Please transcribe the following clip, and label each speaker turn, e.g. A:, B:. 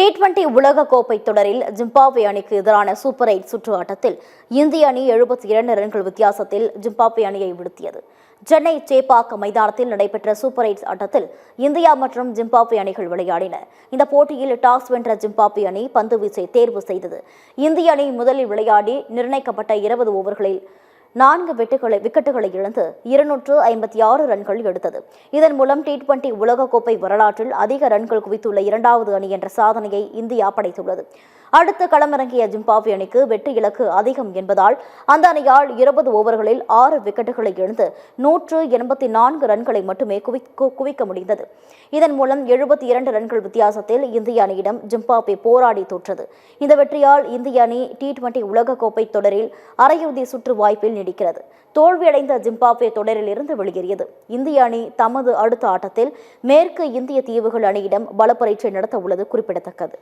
A: T20 உலகக்கோப்பை தொடரில் Zimbabwe அணிக்கு எதிரான சூப்பர் 8 சுற்று ஆட்டத்தில் இந்திய அணி 72 ரன்கள் வித்தியாசத்தில் ஜிம்பாப்வே அணியை வீழ்த்தியது. சென்னை சேப்பாக் மைதானத்தில் நடைபெற்ற சூப்பர் 8 ஆட்டத்தில் இந்தியா மற்றும் ஜிம்பாப்வே அணிகள் விளையாடின. இந்த போட்டியில் டாஸ் வென்ற ஜிம்பாப்வே அணி பந்து வீச்சை தேர்வு செய்தது. இந்திய அணி முதலில் விளையாடி நிர்ணயிக்கப்பட்ட 20 ஓவர்களில் 4 விக்கெட்டுகளை இழந்து 256 ரன்கள் எடுத்தது. இதன் மூலம் T20 உலகக்கோப்பை வரலாற்றில் அதிக ரன்கள் குவித்துள்ள இரண்டாவது அணி என்ற சாதனையை இந்தியா படைத்துள்ளது. அடுத்து களமிறங்கிய ஜிம்பாப்வே அணிக்கு வெற்றி இலக்கு அதிகம் என்பதால் அந்த அணியால் 20 ஓவர்களில் 6 விக்கெட்டுகளை இழந்து 184 ரன்களை மட்டுமே குவிக்க முடிந்தது. இதன் மூலம் 72 ரன்கள் வித்தியாசத்தில் இந்திய அணியிடம் ஜிம்பாப்வே போராடி தோற்றது. இந்த வெற்றியால் இந்திய அணி T20 உலகக்கோப்பை தொடரில் அரையிறுதி சுற்று வாய்ப்பில் நீடிக்கிறது. தோல்வியடைந்த ஜிம்பாப்வே தொடரில் இருந்து வெளியேறியது. இந்திய அணி தமது அடுத்த ஆட்டத்தில் மேற்கு இந்திய தீவுகள் அணியிடம் பலப்பரீட்சை நடத்த உள்ளது குறிப்பிடத்தக்கது.